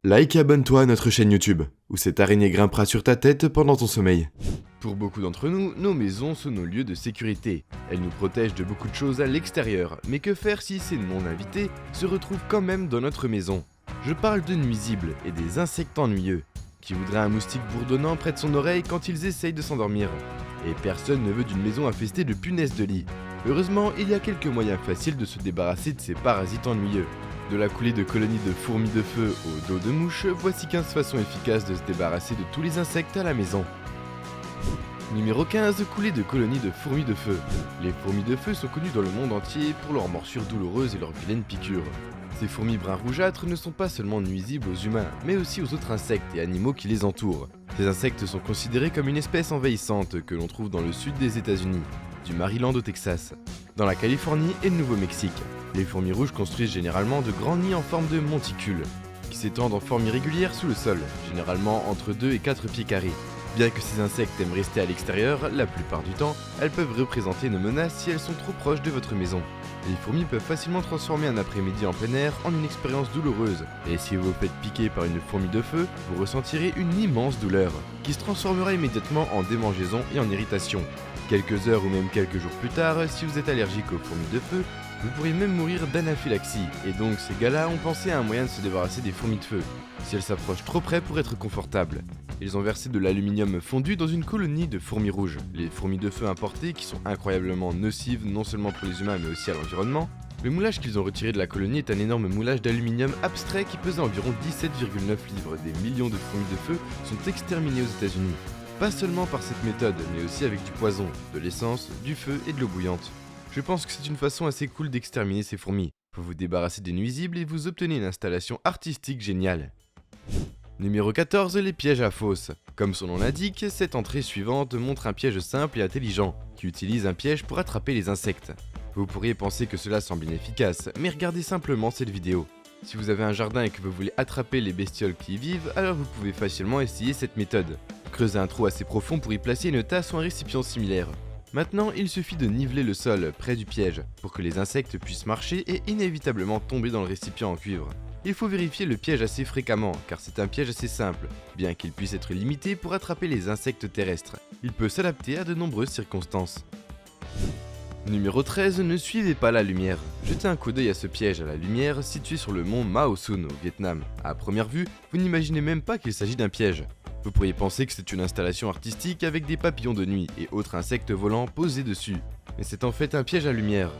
Like et abonne-toi à notre chaîne YouTube, où cette araignée grimpera sur ta tête pendant ton sommeil. Pour beaucoup d'entre nous, nos maisons sont nos lieux de sécurité. Elles nous protègent de beaucoup de choses à l'extérieur, mais que faire si ces non-invités se retrouvent quand même dans notre maison? Je parle de nuisibles et des insectes ennuyeux. Qui voudrait un moustique bourdonnant près de son oreille quand ils essayent de s'endormir? Et personne ne veut d'une maison infestée de punaises de lit. Heureusement, il y a quelques moyens faciles de se débarrasser de ces parasites ennuyeux. De la coulée de colonies de fourmis de feu au dos de mouche, voici 15 façons efficaces de se débarrasser de tous les insectes à la maison. Numéro 15, coulée de colonies de fourmis de feu. Les fourmis de feu sont connues dans le monde entier pour leurs morsures douloureuses et leurs vilaines piqûres. Ces fourmis brun rougeâtres ne sont pas seulement nuisibles aux humains, mais aussi aux autres insectes et animaux qui les entourent. Ces insectes sont considérés comme une espèce envahissante que l'on trouve dans le sud des États-Unis, du Maryland au Texas, dans la Californie et le Nouveau-Mexique. Les fourmis rouges construisent généralement de grands nids en forme de monticules, qui s'étendent en forme irrégulière sous le sol, généralement entre 2 et 4 pieds carrés. Bien que ces insectes aiment rester à l'extérieur, la plupart du temps, elles peuvent représenter une menace si elles sont trop proches de votre maison. Les fourmis peuvent facilement transformer un après-midi en plein air en une expérience douloureuse, et si vous vous faites piquer par une fourmi de feu, vous ressentirez une immense douleur, qui se transformera immédiatement en démangeaison et en irritation. Quelques heures ou même quelques jours plus tard, si vous êtes allergique aux fourmis de feu, vous pourriez même mourir d'anaphylaxie, et donc ces gars-là ont pensé à un moyen de se débarrasser des fourmis de feu, si elles s'approchent trop près pour être confortables. Ils ont versé de l'aluminium fondu dans une colonie de fourmis rouges. Les fourmis de feu importées, qui sont incroyablement nocives non seulement pour les humains mais aussi à l'environnement. Le moulage qu'ils ont retiré de la colonie est un énorme moulage d'aluminium abstrait qui pesait environ 17,9 livres. Des millions de fourmis de feu sont exterminées aux États-Unis. Pas seulement par cette méthode, mais aussi avec du poison, de l'essence, du feu et de l'eau bouillante. Je pense que c'est une façon assez cool d'exterminer ces fourmis. Vous vous débarrassez des nuisibles et vous obtenez une installation artistique géniale. Numéro 14, les pièges à fausse. Comme son nom l'indique, cette entrée suivante montre un piège simple et intelligent, qui utilise un piège pour attraper les insectes. Vous pourriez penser que cela semble inefficace, mais regardez simplement cette vidéo. Si vous avez un jardin et que vous voulez attraper les bestioles qui y vivent, alors vous pouvez facilement essayer cette méthode. Creusez un trou assez profond pour y placer une tasse ou un récipient similaire. Maintenant, il suffit de niveler le sol près du piège, pour que les insectes puissent marcher et inévitablement tomber dans le récipient en cuivre. Il faut vérifier le piège assez fréquemment, car c'est un piège assez simple, bien qu'il puisse être limité pour attraper les insectes terrestres. Il peut s'adapter à de nombreuses circonstances. Numéro 13, ne suivez pas la lumière. Jetez un coup d'œil à ce piège à la lumière situé sur le mont Mao Sun au Vietnam. À première vue, vous n'imaginez même pas qu'il s'agit d'un piège. Vous pourriez penser que c'est une installation artistique avec des papillons de nuit et autres insectes volants posés dessus. Mais c'est en fait un piège à lumière.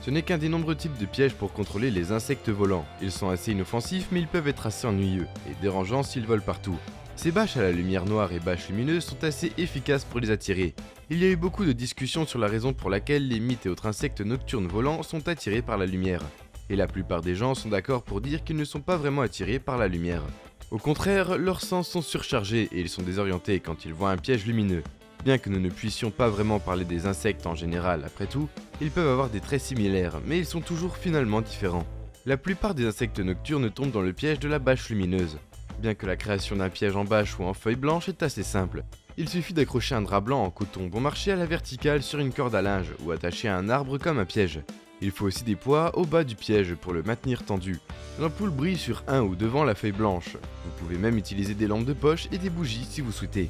Ce n'est qu'un des nombreux types de pièges pour contrôler les insectes volants. Ils sont assez inoffensifs mais ils peuvent être assez ennuyeux et dérangeants s'ils volent partout. Ces bâches à la lumière noire et bâches lumineuses sont assez efficaces pour les attirer. Il y a eu beaucoup de discussions sur la raison pour laquelle les mythes et autres insectes nocturnes volants sont attirés par la lumière. Et la plupart des gens sont d'accord pour dire qu'ils ne sont pas vraiment attirés par la lumière. Au contraire, leurs sens sont surchargés et ils sont désorientés quand ils voient un piège lumineux. Bien que nous ne puissions pas vraiment parler des insectes en général, après tout, ils peuvent avoir des traits similaires, mais ils sont toujours finalement différents. La plupart des insectes nocturnes tombent dans le piège de la bâche lumineuse. Bien que la création d'un piège en bâche ou en feuille blanche est assez simple. Il suffit d'accrocher un drap blanc en coton bon marché à la verticale sur une corde à linge ou attacher à un arbre comme un piège. Il faut aussi des poids au bas du piège pour le maintenir tendu. L'ampoule brille sur un ou devant la feuille blanche. Vous pouvez même utiliser des lampes de poche et des bougies si vous souhaitez.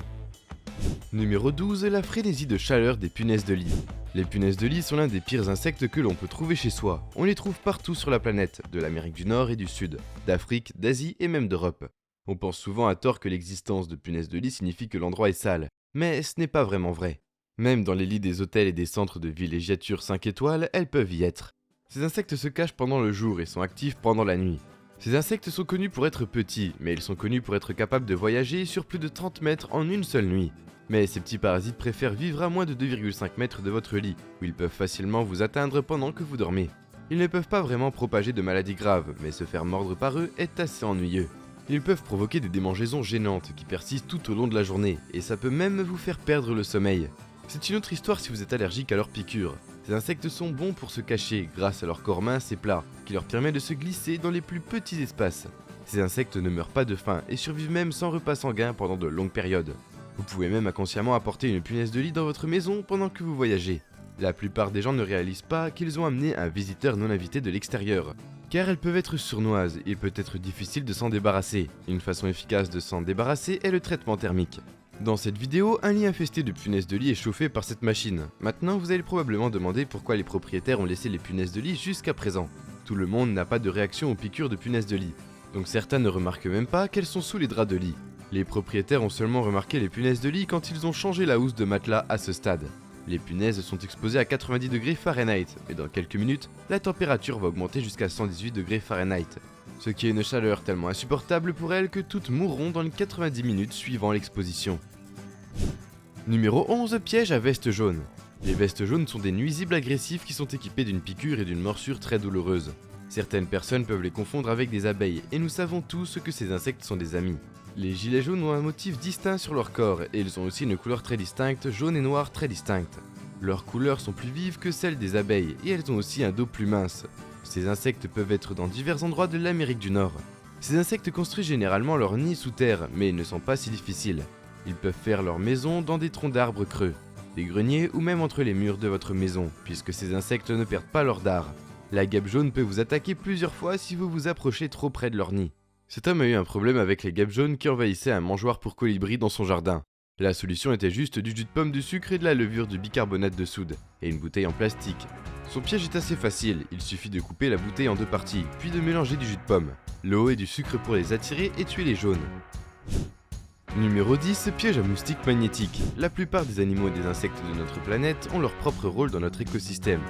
Numéro 12, la frénésie de chaleur des punaises de lit. Les punaises de lit sont l'un des pires insectes que l'on peut trouver chez soi. On les trouve partout sur la planète, de l'Amérique du Nord et du Sud, d'Afrique, d'Asie et même d'Europe. On pense souvent à tort que l'existence de punaises de lit signifie que l'endroit est sale, mais ce n'est pas vraiment vrai. Même dans les lits des hôtels et des centres de villégiature 5 étoiles, elles peuvent y être. Ces insectes se cachent pendant le jour et sont actifs pendant la nuit. Ces insectes sont connus pour être petits, mais ils sont connus pour être capables de voyager sur plus de 30 mètres en une seule nuit. Mais ces petits parasites préfèrent vivre à moins de 2,5 mètres de votre lit, où ils peuvent facilement vous atteindre pendant que vous dormez. Ils ne peuvent pas vraiment propager de maladies graves, mais se faire mordre par eux est assez ennuyeux. Ils peuvent provoquer des démangeaisons gênantes qui persistent tout au long de la journée, et ça peut même vous faire perdre le sommeil. C'est une autre histoire si vous êtes allergique à leurs piqûres. Ces insectes sont bons pour se cacher grâce à leur corps mince et plat, qui leur permet de se glisser dans les plus petits espaces. Ces insectes ne meurent pas de faim et survivent même sans repas sanguin pendant de longues périodes. Vous pouvez même inconsciemment apporter une punaise de lit dans votre maison pendant que vous voyagez. La plupart des gens ne réalisent pas qu'ils ont amené un visiteur non invité de l'extérieur. car elles peuvent être sournoises et peut être difficile de s'en débarrasser. Une façon efficace de s'en débarrasser est le traitement thermique. Dans cette vidéo, un lit infesté de punaises de lit est chauffé par cette machine. Maintenant, vous allez probablement demander pourquoi les propriétaires ont laissé les punaises de lit jusqu'à présent. Tout le monde n'a pas de réaction aux piqûres de punaises de lit, donc certains ne remarquent même pas qu'elles sont sous les draps de lit. Les propriétaires ont seulement remarqué les punaises de lit quand ils ont changé la housse de matelas à ce stade. Les punaises sont exposées à 90 degrés Fahrenheit, et dans quelques minutes, la température va augmenter jusqu'à 118 degrés Fahrenheit. Ce qui est une chaleur tellement insupportable pour elles que toutes mourront dans les 90 minutes suivant l'exposition. Numéro 11, piège à veste jaune. Les vestes jaunes sont des nuisibles agressifs qui sont équipés d'une piqûre et d'une morsure très douloureuse. Certaines personnes peuvent les confondre avec des abeilles, et nous savons tous que ces insectes sont des amis. Les gilets jaunes ont un motif distinct sur leur corps, et ils ont aussi une couleur très distincte, jaune et noir très distincte. Leurs couleurs sont plus vives que celles des abeilles, et elles ont aussi un dos plus mince. Ces insectes peuvent être dans divers endroits de l'Amérique du Nord. Ces insectes construisent généralement leur nid sous terre, mais ils ne sont pas si difficiles. Ils peuvent faire leur maison dans des troncs d'arbres creux, des greniers ou même entre les murs de votre maison, puisque ces insectes ne perdent pas leur dard. La guêpe jaune peut vous attaquer plusieurs fois si vous vous approchez trop près de leur nid. Cet homme a eu un problème avec les guêpes jaunes qui envahissaient un mangeoire pour colibri dans son jardin. La solution était juste du jus de pomme de sucre et de la levure de bicarbonate de soude, et une bouteille en plastique. Son piège est assez facile, il suffit de couper la bouteille en deux parties, puis de mélanger du jus de pomme, l'eau et du sucre pour les attirer et tuer les jaunes. Numéro 10, piège à moustiques magnétiques. La plupart des animaux et des insectes de notre planète ont leur propre rôle dans notre écosystème.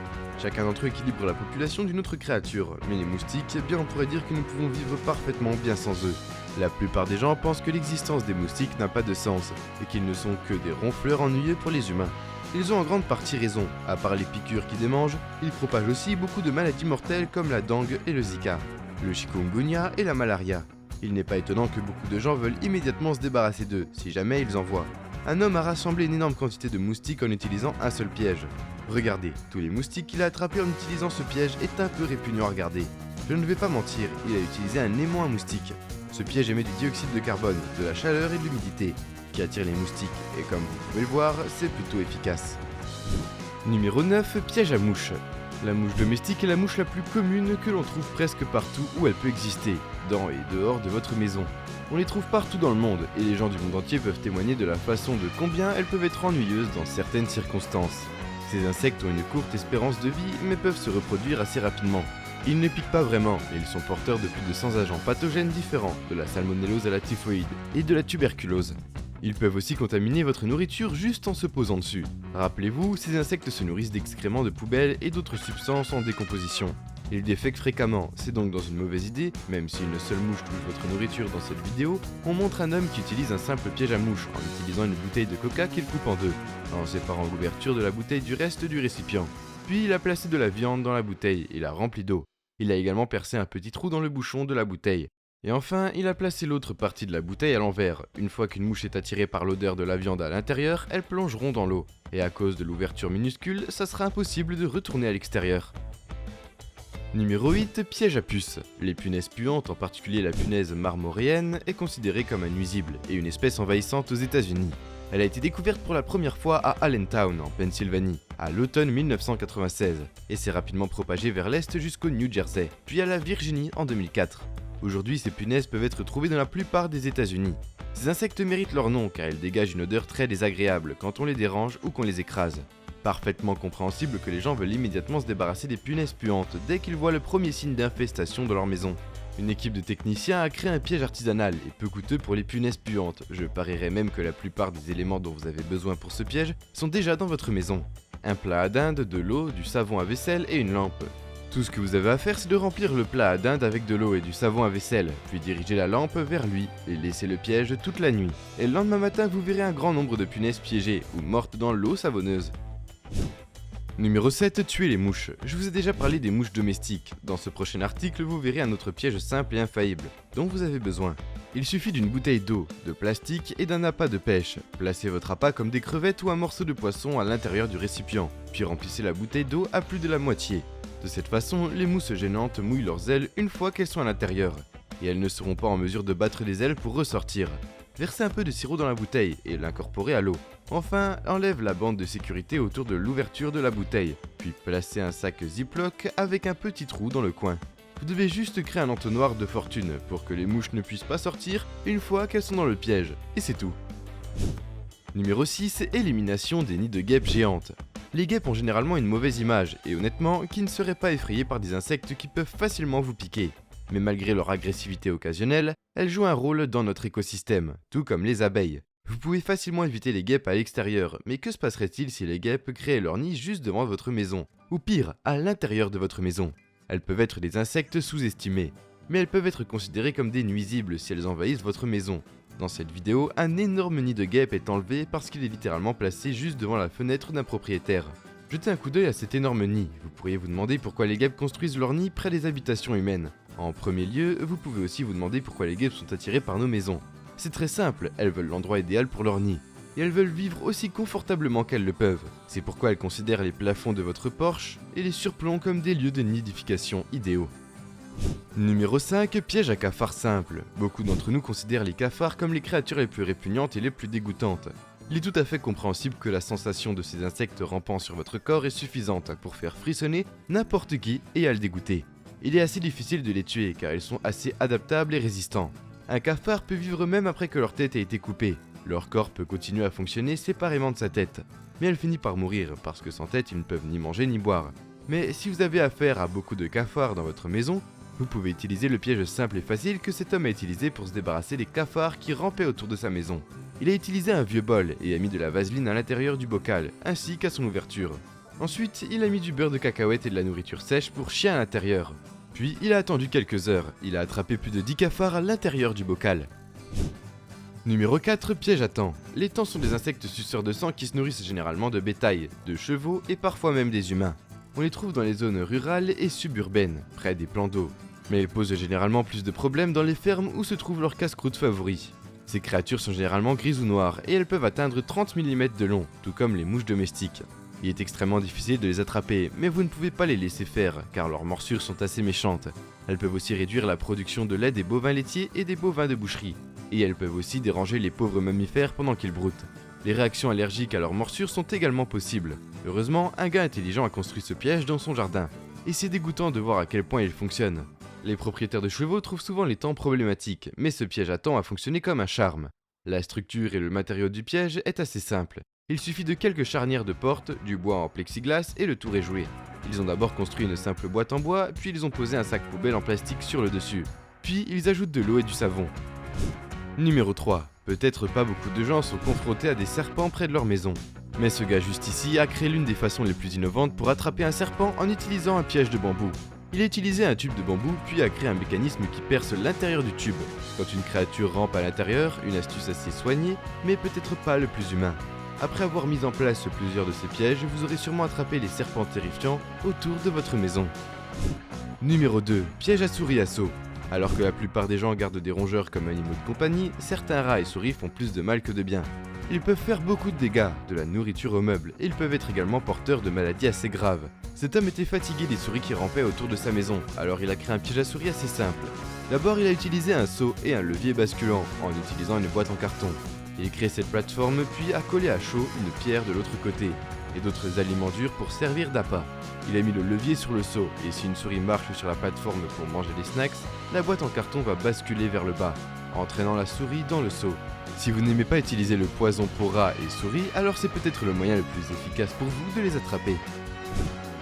Chacun d'entre eux équilibre la population d'une autre créature, mais les moustiques, eh bien on pourrait dire que nous pouvons vivre parfaitement bien sans eux. La plupart des gens pensent que l'existence des moustiques n'a pas de sens, et qu'ils ne sont que des ronfleurs ennuyeux pour les humains. Ils ont en grande partie raison, à part les piqûres qui démangent, ils propagent aussi beaucoup de maladies mortelles comme la dengue et le zika, le chikungunya et la malaria. Il n'est pas étonnant que beaucoup de gens veulent immédiatement se débarrasser d'eux, si jamais ils en voient. Un homme a rassemblé une énorme quantité de moustiques en utilisant un seul piège. Regardez, tous les moustiques qu'il a attrapés en utilisant ce piège est un peu répugnant à regarder. Je ne vais pas mentir, il a utilisé un aimant à moustiques. Ce piège émet du dioxyde de carbone, de la chaleur et de l'humidité, qui attire les moustiques, et comme vous pouvez le voir, c'est plutôt efficace. Numéro 9, piège à mouches. La mouche domestique est la mouche la plus commune que l'on trouve presque partout où elle peut exister, dans et dehors de votre maison. On les trouve partout dans le monde, et les gens du monde entier peuvent témoigner de la façon de combien elles peuvent être ennuyeuses dans certaines circonstances. Ces insectes ont une courte espérance de vie, mais peuvent se reproduire assez rapidement. Ils ne piquent pas vraiment, mais ils sont porteurs de plus de 100 agents pathogènes différents, de la salmonellose à la typhoïde, et de la tuberculose. Ils peuvent aussi contaminer votre nourriture juste en se posant dessus. Rappelez-vous, ces insectes se nourrissent d'excréments de poubelles et d'autres substances en décomposition. Ils défèquent fréquemment, c'est donc dans une mauvaise idée, même si une seule mouche touche votre nourriture dans cette vidéo, on montre un homme qui utilise un simple piège à mouche en utilisant une bouteille de coca qu'il coupe en deux, en séparant l'ouverture de la bouteille du reste du récipient. Puis il a placé de la viande dans la bouteille et l'a remplie d'eau. Il a également percé un petit trou dans le bouchon de la bouteille. Et enfin, il a placé l'autre partie de la bouteille à l'envers. Une fois qu'une mouche est attirée par l'odeur de la viande à l'intérieur, elles plongeront dans l'eau. Et à cause de l'ouverture minuscule, ça sera impossible de retourner à l'extérieur. Numéro 8, piège à puces. Les punaises puantes, en particulier la punaise marmoréenne, est considérée comme un nuisible et une espèce envahissante aux États-Unis. Elle a été découverte pour la première fois à Allentown, en Pennsylvanie, à l'automne 1996, et s'est rapidement propagée vers l'est jusqu'au New Jersey, puis à la Virginie en 2004. Aujourd'hui, ces punaises peuvent être trouvées dans la plupart des États-Unis. Ces insectes méritent leur nom car ils dégagent une odeur très désagréable quand on les dérange ou qu'on les écrase. Parfaitement compréhensible que les gens veulent immédiatement se débarrasser des punaises puantes dès qu'ils voient le premier signe d'infestation dans leur maison. Une équipe de techniciens a créé un piège artisanal et peu coûteux pour les punaises puantes. Je parierais même que la plupart des éléments dont vous avez besoin pour ce piège sont déjà dans votre maison. Un plat à dinde, de l'eau, du savon à vaisselle et une lampe. Tout ce que vous avez à faire, c'est de remplir le plat à dinde avec de l'eau et du savon à vaisselle, puis diriger la lampe vers lui et laisser le piège toute la nuit. Et le lendemain matin, vous verrez un grand nombre de punaises piégées ou mortes dans l'eau savonneuse. Numéro 7, tuer les mouches. Je vous ai déjà parlé des mouches domestiques. Dans ce prochain article, vous verrez un autre piège simple et infaillible, dont vous avez besoin. Il suffit d'une bouteille d'eau, de plastique et d'un appât de pêche. Placez votre appât comme des crevettes ou un morceau de poisson à l'intérieur du récipient, puis remplissez la bouteille d'eau à plus de la moitié. De cette façon, les mousses gênantes mouillent leurs ailes une fois qu'elles sont à l'intérieur, et elles ne seront pas en mesure de battre les ailes pour ressortir. Versez un peu de sirop dans la bouteille et l'incorporez à l'eau. Enfin, enlève la bande de sécurité autour de l'ouverture de la bouteille, puis placez un sac Ziploc avec un petit trou dans le coin. Vous devez juste créer un entonnoir de fortune pour que les mouches ne puissent pas sortir une fois qu'elles sont dans le piège, et c'est tout. Numéro 6, élimination des nids de guêpes géantes. Les guêpes ont généralement une mauvaise image, et honnêtement, qui ne seraient pas effrayées par des insectes qui peuvent facilement vous piquer. Mais malgré leur agressivité occasionnelle, elles jouent un rôle dans notre écosystème, tout comme les abeilles. Vous pouvez facilement éviter les guêpes à l'extérieur, mais que se passerait-il si les guêpes créaient leur nid juste devant votre maison, ou pire, à l'intérieur de votre maison? Elles peuvent être des insectes sous-estimés, mais elles peuvent être considérées comme des nuisibles si elles envahissent votre maison. Dans cette vidéo, un énorme nid de guêpes est enlevé parce qu'il est littéralement placé juste devant la fenêtre d'un propriétaire. Jetez un coup d'œil à cet énorme nid, vous pourriez vous demander pourquoi les guêpes construisent leur nid près des habitations humaines. En premier lieu, vous pouvez aussi vous demander pourquoi les guêpes sont attirées par nos maisons. C'est très simple, elles veulent l'endroit idéal pour leur nid. Et elles veulent vivre aussi confortablement qu'elles le peuvent. C'est pourquoi elles considèrent les plafonds de votre porche et les surplombs comme des lieux de nidification idéaux. Numéro 5, piège à cafards simple. Beaucoup d'entre nous considèrent les cafards comme les créatures les plus répugnantes et les plus dégoûtantes. Il est tout à fait compréhensible que la sensation de ces insectes rampant sur votre corps est suffisante pour faire frissonner n'importe qui et à le dégoûter. Il est assez difficile de les tuer car ils sont assez adaptables et résistants. Un cafard peut vivre même après que leur tête ait été coupée. Leur corps peut continuer à fonctionner séparément de sa tête. Mais elle finit par mourir parce que sans tête ils ne peuvent ni manger ni boire. Mais si vous avez affaire à beaucoup de cafards dans votre maison, vous pouvez utiliser le piège simple et facile que cet homme a utilisé pour se débarrasser des cafards qui rampaient autour de sa maison. Il a utilisé un vieux bol et a mis de la vaseline à l'intérieur du bocal, ainsi qu'à son ouverture. Ensuite, il a mis du beurre de cacahuète et de la nourriture sèche pour chiens à l'intérieur. Puis, il a attendu quelques heures, il a attrapé plus de 10 cafards à l'intérieur du bocal. Numéro 4, piège à thans. Les thans sont des insectes suceurs de sang qui se nourrissent généralement de bétail, de chevaux et parfois même des humains. On les trouve dans les zones rurales et suburbaines, près des plans d'eau. Mais ils posent généralement plus de problèmes dans les fermes où se trouve leur casse-croûte favori. Ces créatures sont généralement grises ou noires et elles peuvent atteindre 30 mm de long, tout comme les mouches domestiques. Il est extrêmement difficile de les attraper, mais vous ne pouvez pas les laisser faire, car leurs morsures sont assez méchantes. Elles peuvent aussi réduire la production de lait des bovins laitiers et des bovins de boucherie. Et elles peuvent aussi déranger les pauvres mammifères pendant qu'ils broutent. Les réactions allergiques à leurs morsures sont également possibles. Heureusement, un gars intelligent a construit ce piège dans son jardin. Et c'est dégoûtant de voir à quel point il fonctionne. Les propriétaires de chevaux trouvent souvent les thans problématiques, mais ce piège à thans a fonctionné comme un charme. La structure et le matériau du piège est assez simple. Il suffit de quelques charnières de porte, du bois en plexiglas et le tour est joué. Ils ont d'abord construit une simple boîte en bois, puis ils ont posé un sac poubelle en plastique sur le dessus. Puis ils ajoutent de l'eau et du savon. Numéro 3. Peut-être pas beaucoup de gens sont confrontés à des serpents près de leur maison. Mais ce gars juste ici a créé l'une des façons les plus innovantes pour attraper un serpent en utilisant un piège de bambou. Il a utilisé un tube de bambou puis a créé un mécanisme qui perce l'intérieur du tube. Quand une créature rampe à l'intérieur, une astuce assez soignée, mais peut-être pas le plus humain. Après avoir mis en place plusieurs de ces pièges, vous aurez sûrement attrapé les serpents terrifiants autour de votre maison. Numéro 2. Piège à souris à seau. Alors que la plupart des gens gardent des rongeurs comme animaux de compagnie, certains rats et souris font plus de mal que de bien. Ils peuvent faire beaucoup de dégâts, de la nourriture aux meubles, et ils peuvent être également porteurs de maladies assez graves. Cet homme était fatigué des souris qui rampaient autour de sa maison, alors il a créé un piège à souris assez simple. D'abord, il a utilisé un seau et un levier basculant, en utilisant une boîte en carton. Il crée cette plateforme puis a collé à chaud une pierre de l'autre côté, et d'autres aliments durs pour servir d'appât. Il a mis le levier sur le seau, et si une souris marche sur la plateforme pour manger des snacks, la boîte en carton va basculer vers le bas, entraînant la souris dans le seau. Si vous n'aimez pas utiliser le poison pour rats et souris, alors c'est peut-être le moyen le plus efficace pour vous de les attraper.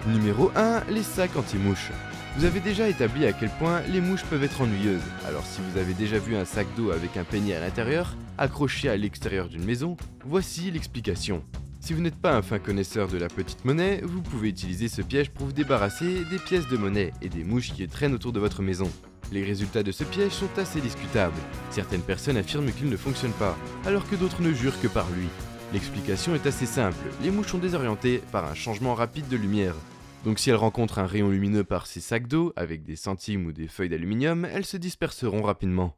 Numéro 1, les sacs anti-mouches. Vous avez déjà établi à quel point les mouches peuvent être ennuyeuses, alors si vous avez déjà vu un sac d'eau avec un peigne à l'intérieur, accroché à l'extérieur d'une maison, voici l'explication. Si vous n'êtes pas un fin connaisseur de la petite monnaie, vous pouvez utiliser ce piège pour vous débarrasser des pièces de monnaie et des mouches qui traînent autour de votre maison. Les résultats de ce piège sont assez discutables. Certaines personnes affirment qu'il ne fonctionne pas, alors que d'autres ne jurent que par lui. L'explication est assez simple, les mouches sont désorientées par un changement rapide de lumière. Donc si elles rencontrent un rayon lumineux par ces sacs d'eau, avec des centimes ou des feuilles d'aluminium, elles se disperseront rapidement.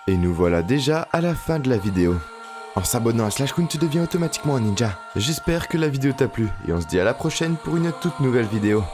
Et nous voilà déjà à la fin de la vidéo. En s'abonnant à SlashCoon, tu deviens automatiquement un ninja. J'espère que la vidéo t'a plu et on se dit à la prochaine pour une toute nouvelle vidéo.